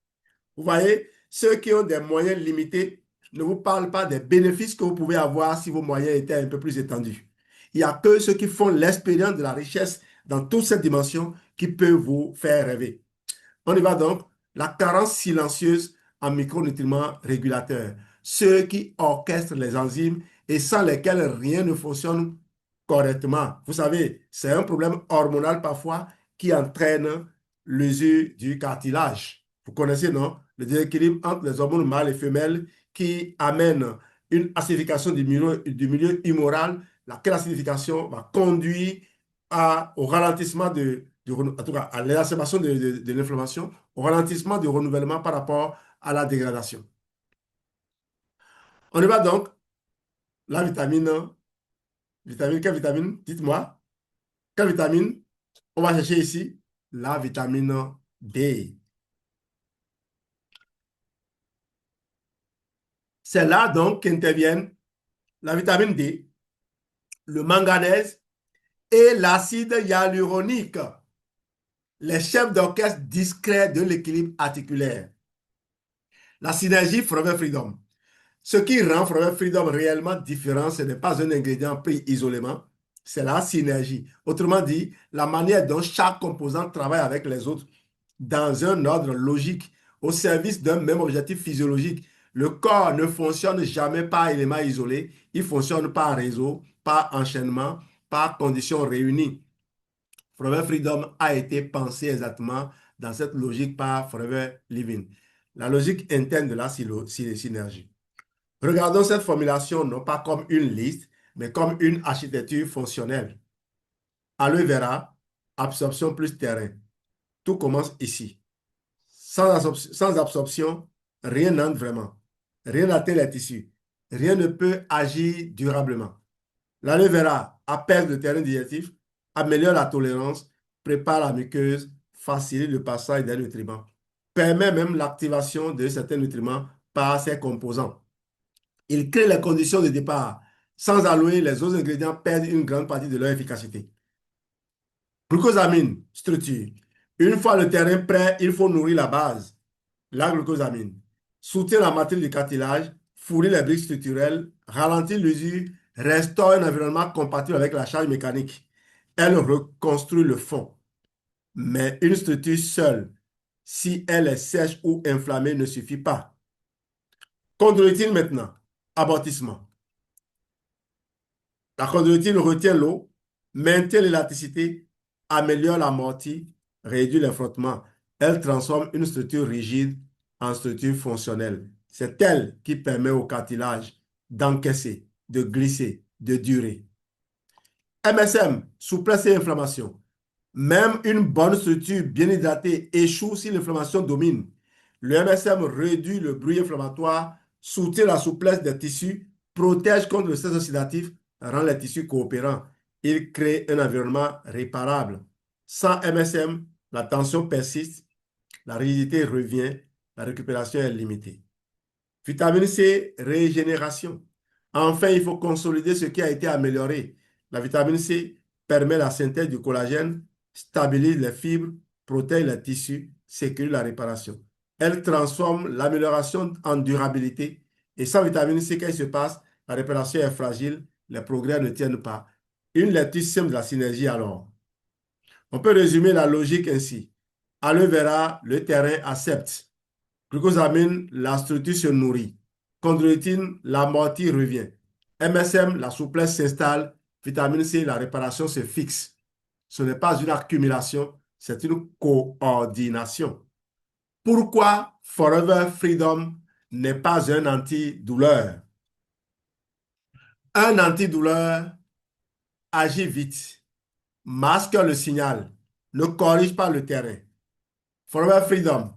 Vous voyez, ceux qui ont des moyens limités ne vous parlent pas des bénéfices que vous pouvez avoir si vos moyens étaient un peu plus étendus. Il n'y a que ceux qui font l'expérience de la richesse dans toute cette dimension qui peuvent vous faire rêver. On y va donc. La carence silencieuse en micronutriments régulateurs, ceux qui orchestrent les enzymes et sans lesquels rien ne fonctionne correctement. Vous savez, c'est un problème hormonal parfois qui entraîne l'usure du cartilage. Vous connaissez, non? Le déséquilibre entre les hormones mâles et femelles qui amène une acidification du milieu humoral, laquelle acidification va conduire au ralentissement en tout cas, à l'exacerbation de l'inflammation, au ralentissement du renouvellement par rapport à la dégradation. On y va donc. La quelle vitamine? Dites-moi. Quelle vitamine? On va chercher ici la vitamine D. C'est là donc qu'interviennent la vitamine D, le manganèse et l'acide hyaluronique, les chefs d'orchestre discrets de l'équilibre articulaire. La synergie Forever Freedom. Ce qui rend Forever Freedom réellement différent, ce n'est pas un ingrédient pris isolément, c'est la synergie. Autrement dit, la manière dont chaque composant travaille avec les autres dans un ordre logique, au service d'un même objectif physiologique. Le corps ne fonctionne jamais par éléments isolés, il fonctionne par réseau, par enchaînement, par conditions réunies. Forever Freedom a été pensé exactement dans cette logique par Forever Living. La logique interne de la synergie. Regardons cette formulation non pas comme une liste, mais comme une architecture fonctionnelle. Aloe vera, absorption plus terrain. Tout commence ici. Sans absorption, rien n'entre vraiment. Rien n'atteint les tissus. Rien ne peut agir durablement. L'aloe vera apaise le terrain digestif, améliore la tolérance, prépare la muqueuse, facilite le passage des nutriments, permet même l'activation de certains nutriments par ses composants. Il crée les conditions de départ. Sans aloe, les autres ingrédients perdent une grande partie de leur efficacité. Glucosamine, structure. Une fois le terrain prêt, il faut nourrir la base, la glucosamine. Soutient la matrice du cartilage, fournit les briques structurelles, ralentit l'usure, restaure un environnement compatible avec la charge mécanique. Elle reconstruit le fond. Mais une structure seule, si elle est sèche ou inflammée, ne suffit pas. Chondroïtine maintenant, abortissement. La chondroïtine retient l'eau, maintient l'élasticité, améliore l'amorti, réduit les frottements. Elle transforme une structure rigide en structure fonctionnelle. C'est elle qui permet au cartilage d'encaisser, de glisser, de durer. MSM, souplesse et inflammation. Même une bonne structure bien hydratée échoue si l'inflammation domine. Le MSM réduit le bruit inflammatoire, soutient la souplesse des tissus, protège contre le stress oxydatif, rend les tissus coopérants. Il crée un environnement réparable. Sans MSM, la tension persiste, la rigidité revient, la récupération est limitée. Vitamine C, régénération. Enfin, il faut consolider ce qui a été amélioré. La vitamine C permet la synthèse du collagène, stabilise les fibres, protège les tissus, sécurise la réparation. Elle transforme l'amélioration en durabilité. Et sans vitamine C, qu'est-ce qui se passe? La réparation est fragile, les progrès ne tiennent pas. Une lecture simple de la synergie alors. On peut résumer la logique ainsi. Aloe vera, le terrain accepte. Glucosamine, la structure se nourrit. Chondroïtine, l'amorti revient. MSM, la souplesse s'installe. Vitamine C, la réparation se fixe. Ce n'est pas une accumulation, c'est une coordination. Pourquoi Forever Freedom n'est pas un antidouleur? Un antidouleur agit vite, masque le signal, ne corrige pas le terrain. Forever Freedom,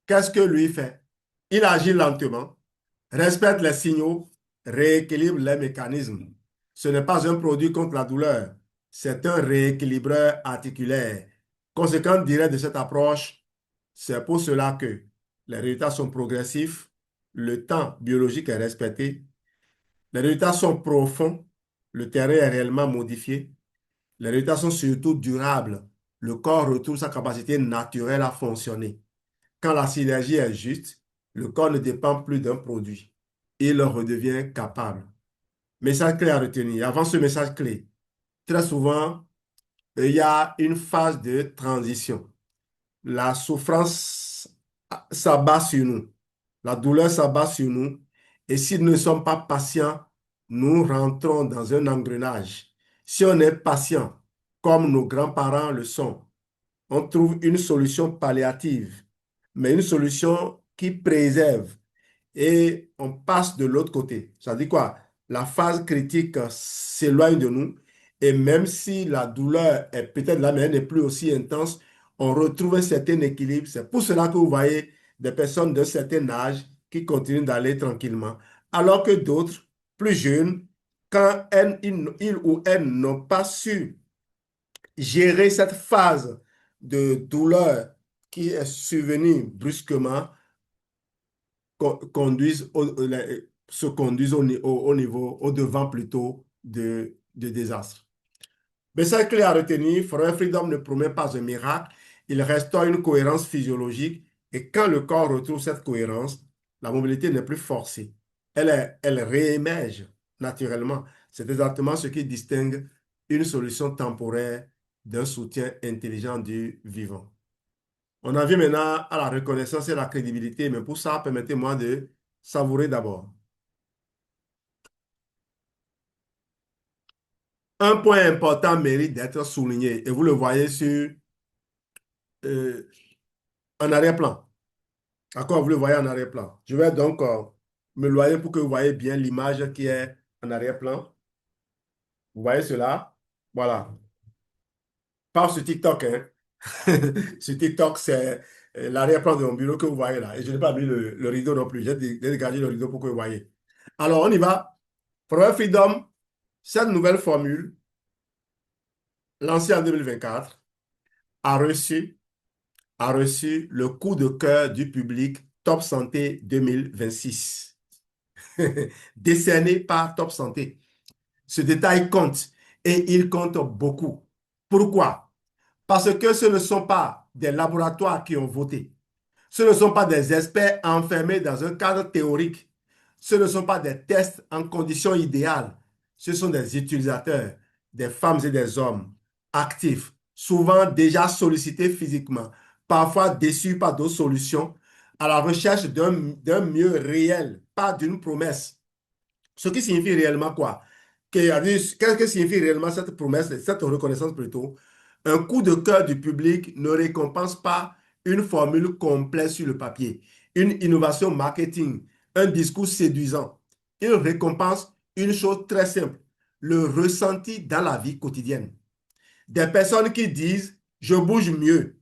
qu'est-ce que lui fait? Il agit lentement, respecte les signaux, rééquilibre les mécanismes. Ce n'est pas un produit contre la douleur, c'est un rééquilibreur articulaire. Conséquence directe de cette approche, c'est pour cela que les résultats sont progressifs, le temps biologique est respecté, les résultats sont profonds, le terrain est réellement modifié, les résultats sont surtout durables, le corps retrouve sa capacité naturelle à fonctionner. Quand la synergie est juste, le corps ne dépend plus d'un produit. Il redevient capable. Message clé à retenir. Avant ce message clé, très souvent, il y a une phase de transition. La souffrance s'abat sur nous. La douleur s'abat sur nous. Et si nous ne sommes pas patients, nous rentrons dans un engrenage. Si on est patient, comme nos grands-parents le sont, on trouve une solution palliative, mais une solution qui préserve et on passe de l'autre côté. Ça dit quoi? La phase critique s'éloigne de nous et même si la douleur est peut-être là, mais elle n'est plus aussi intense, on retrouve un certain équilibre. C'est pour cela que vous voyez des personnes d'un certain âge qui continuent d'aller tranquillement, alors que d'autres, plus jeunes, quand ils ou elles n'ont pas su gérer cette phase de douleur qui est survenue brusquement, se conduisent au niveau, au devant plutôt de désastre. Message clé à retenir, Forever Freedom ne promet pas un miracle, il restaure une cohérence physiologique et quand le corps retrouve cette cohérence, la mobilité n'est plus forcée. Elle réémerge naturellement. C'est exactement ce qui distingue une solution temporaire d'un soutien intelligent du vivant. On en vient maintenant à la reconnaissance et la crédibilité, mais pour ça, permettez-moi de savourer d'abord. Un point important mérite d'être souligné et vous le voyez sur euh, en arrière-plan. D'accord, vous le voyez en arrière-plan. Je vais donc me loyer pour que vous voyez bien l'image qui est en arrière-plan. Vous voyez cela? Voilà. Pas sur TikTok, hein. Sur TikTok, c'est l'arrière-plan de mon bureau que vous voyez là. Et je n'ai pas mis le rideau non plus. J'ai dégagé le rideau pour que vous voyez. Alors, on y va. Forever Freedom, cette nouvelle formule, lancée en 2024, a reçu, a reçu le coup de cœur du public Top Santé 2026, décerné par Top Santé. Ce détail compte et il compte beaucoup. Pourquoi? Parce que ce ne sont pas des laboratoires qui ont voté. Ce ne sont pas des experts enfermés dans un cadre théorique. Ce ne sont pas des tests en conditions idéales. Ce sont des utilisateurs, des femmes et des hommes actifs, souvent déjà sollicités physiquement, parfois déçus par d'autres solutions, à la recherche d'un mieux réel, pas d'une promesse. Ce qui signifie réellement quoi? Qu'est-ce que signifie réellement cette promesse, cette reconnaissance plutôt? Un coup de cœur du public ne récompense pas une formule complète sur le papier, une innovation marketing, un discours séduisant. Il récompense une chose très simple, le ressenti dans la vie quotidienne. Des personnes qui disent, je bouge mieux,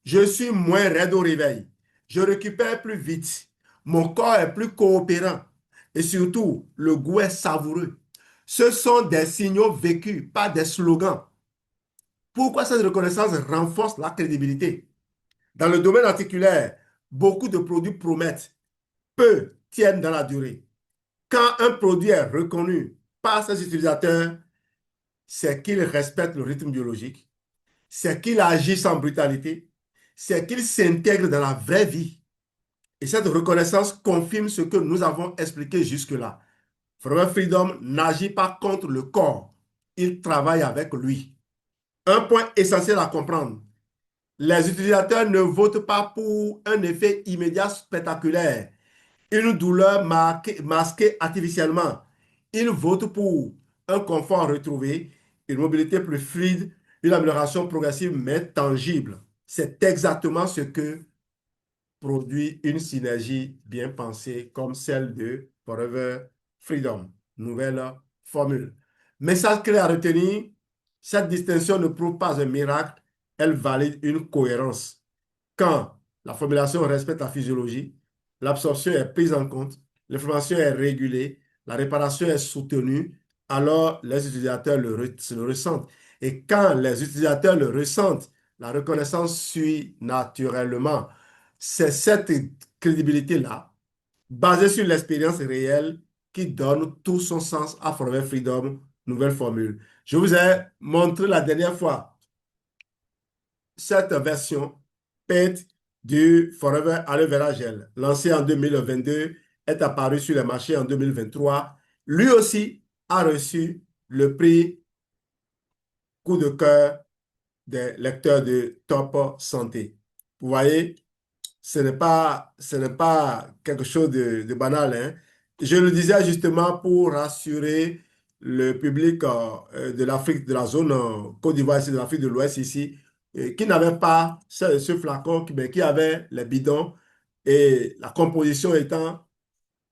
je suis moins raide au réveil. Je récupère plus vite. Mon corps est plus coopérant. Et surtout, le goût est savoureux. Ce sont des signaux vécus, pas des slogans. Pourquoi cette reconnaissance renforce la crédibilité? Dans le domaine articulaire, beaucoup de produits promettent, peu tiennent dans la durée. Quand un produit est reconnu par ses utilisateurs, c'est qu'il respecte le rythme biologique, c'est qu'il agit sans brutalité, c'est qu'il s'intègre dans la vraie vie. Et cette reconnaissance confirme ce que nous avons expliqué jusque-là. Forever Freedom n'agit pas contre le corps, il travaille avec lui. Un point essentiel à comprendre, les utilisateurs ne votent pas pour un effet immédiat spectaculaire, une douleur masquée artificiellement. Ils votent pour un confort retrouvé, une mobilité plus fluide, une amélioration progressive mais tangible. C'est exactement ce que produit une synergie bien pensée comme celle de Forever Freedom, nouvelle formule. Message clé à retenir, cette distinction ne prouve pas un miracle, elle valide une cohérence. Quand la formulation respecte la physiologie, l'absorption est prise en compte, l'inflammation est régulée, la réparation est soutenue, alors les utilisateurs le ressentent. Et quand les utilisateurs le ressentent, la reconnaissance suit naturellement. C'est cette crédibilité-là, basée sur l'expérience réelle, qui donne tout son sens à Forever Freedom, nouvelle formule. Je vous ai montré la dernière fois cette version PET du Forever Aloe Vera Gel, lancé en 2022, est apparu sur les marchés en 2023. Lui aussi a reçu le prix coup de cœur des lecteurs de Top Santé. Vous voyez, ce n'est pas quelque chose de banal, hein. Je le disais justement pour rassurer le public de l'Afrique, de la zone Côte d'Ivoire, ici, de l'Afrique de l'Ouest ici, qui n'avait pas ce flacon, mais qui avait les bidons et la composition étant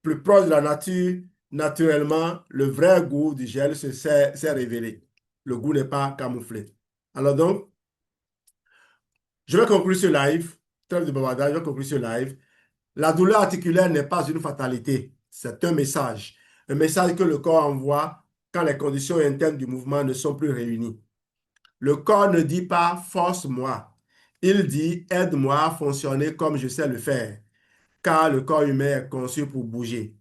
plus proche de la nature, naturellement, le vrai goût du gel s'est révélé. Le goût n'est pas camouflé. Alors donc, je vais conclure ce live. Trêve de bavardage, je vais conclure ce live. La douleur articulaire n'est pas une fatalité, c'est un message. Un message que le corps envoie quand les conditions internes du mouvement ne sont plus réunies. Le corps ne dit pas force-moi. Il dit aide-moi à fonctionner comme je sais le faire. Car le corps humain est conçu pour bouger,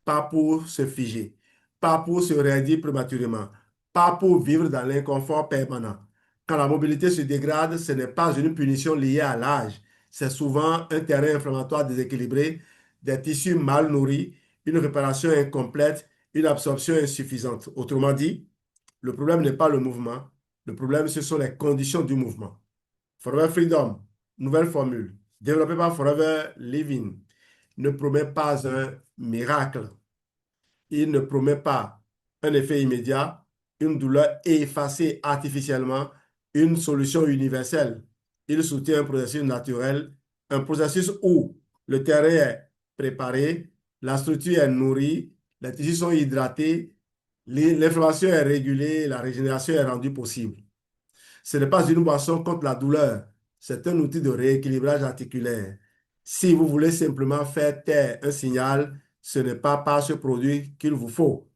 pas pour se figer, pas pour se raidir prématurément, pas pour vivre dans l'inconfort permanent. Quand la mobilité se dégrade, ce n'est pas une punition liée à l'âge, c'est souvent un terrain inflammatoire déséquilibré, des tissus mal nourris, une réparation incomplète, une absorption insuffisante. Autrement dit, le problème n'est pas le mouvement, le problème, ce sont les conditions du mouvement. Forever Freedom, nouvelle formule, développée par Forever Living, ne promet pas un miracle. Il ne promet pas un effet immédiat, une douleur effacée artificiellement, une solution universelle. Il soutient un processus naturel, un processus où le terrain est préparé, la structure est nourrie, les tissus sont hydratés, l'inflammation est régulée, la régénération est rendue possible. Ce n'est pas une boisson contre la douleur, c'est un outil de rééquilibrage articulaire. Si vous voulez simplement faire taire un signal, ce n'est pas par ce produit qu'il vous faut.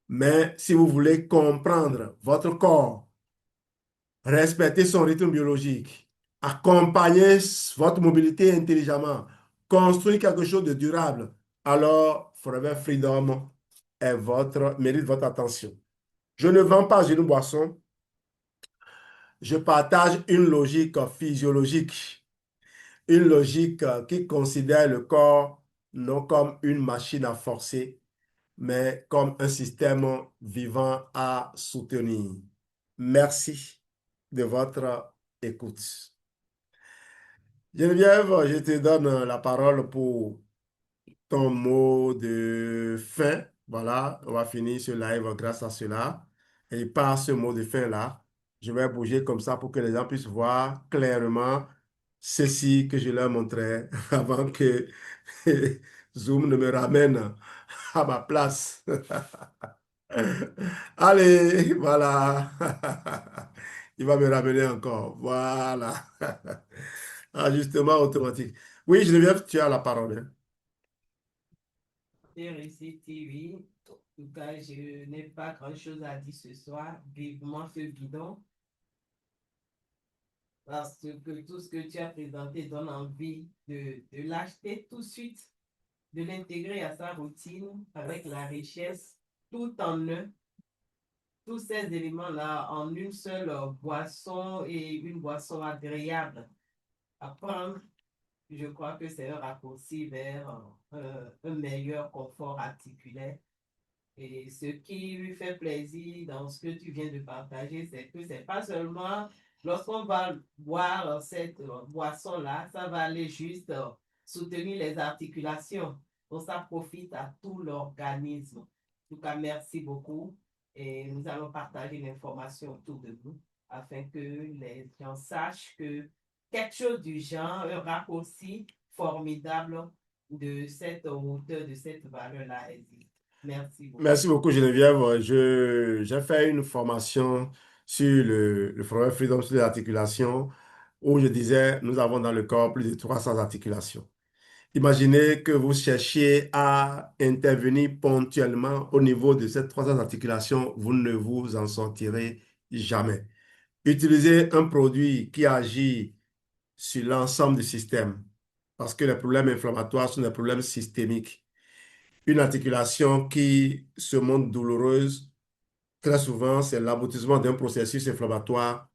Mais si vous voulez comprendre votre corps, respecter son rythme biologique, accompagner votre mobilité intelligemment, construire quelque chose de durable, alors Forever Freedom mérite votre attention. Je ne vends pas une boisson, je partage une logique physiologique, une logique qui considère le corps non comme une machine à forcer, mais comme un système vivant à soutenir. Merci de votre écoute. Geneviève, je te donne la parole pour ton mot de fin. Voilà, on va finir ce live grâce à cela. Et par ce mot de fin-là, je vais bouger comme ça pour que les gens puissent voir clairement ceci que je leur montrais avant que Zoom ne me ramène à ma place. Allez, voilà. Il va me ramener encore. Voilà. Ajustement automatique. Oui, Geneviève, tu as la parole, hein. Réussi TV. En tout cas, je n'ai pas grand-chose à dire ce soir. Vivement ce guidon. Parce que tout ce que tu as présenté donne envie de l'acheter tout de suite, de l'intégrer à sa routine avec la richesse, tout en un. Tous ces éléments-là en une seule boisson et une boisson agréable à prendre. Je crois que c'est un raccourci vers un meilleur confort articulaire. Et ce qui lui fait plaisir dans ce que tu viens de partager, c'est que c'est pas seulement lorsqu'on va boire cette boisson-là, ça va aller juste soutenir les articulations. Donc ça profite à tout l'organisme. En tout cas, merci beaucoup. Et nous allons partager l'information autour de nous afin que les gens sachent que quelque chose du genre, un raccourci, formidable de cette hauteur, de cette valeur-là existe. Merci beaucoup. Merci beaucoup, Geneviève. J'ai fait une formation sur le Forever Freedom sur les articulations où je disais, nous avons dans le corps plus de 300 articulations. Imaginez que vous cherchiez à intervenir ponctuellement au niveau de ces 300 articulations, vous ne vous en sortirez jamais. Utilisez un produit qui agit sur l'ensemble du système parce que les problèmes inflammatoires sont des problèmes systémiques. Une articulation qui se montre douloureuse, très souvent, c'est l'aboutissement d'un processus inflammatoire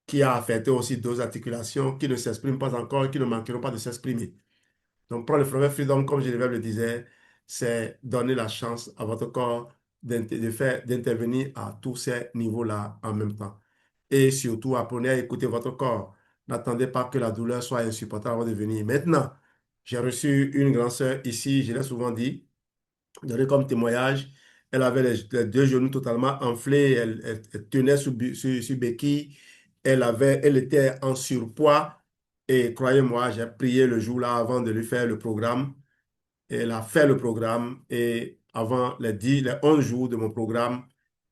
qui a affecté aussi d'autres articulations qui ne s'expriment pas encore et qui ne manqueront pas de s'exprimer. Donc, prendre le Forever Freedom, comme Geneviève le disait, c'est donner la chance à votre corps d'intervenir à tous ces niveaux-là en même temps. Et surtout, apprenez à écouter votre corps. N'attendez pas que la douleur soit insupportable avant de venir. Maintenant, j'ai reçu une grande sœur ici, je l'ai souvent dit, donné comme témoignage. Elle avait les deux genoux totalement enflés, elle tenait sur béquille, elle était en surpoids. Et croyez-moi, j'ai prié le jour-là avant de lui faire le programme. Elle a fait le programme et avant les 11 jours de mon programme,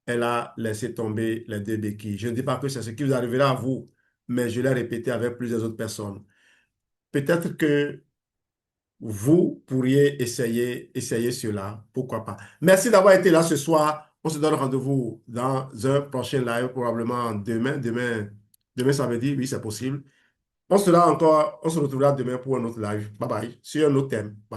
elle a laissé tomber les deux béquilles. Je ne dis pas que c'est ce qui vous arrivera à vous, mais je l'ai répété avec plusieurs autres personnes. Peut-être que vous pourriez essayer cela, pourquoi pas. Merci d'avoir été là ce soir. On se donne rendez-vous dans un prochain live, probablement demain samedi, oui, c'est possible. On se retrouvera demain pour un autre live. Bye bye, sur un autre thème. Bye.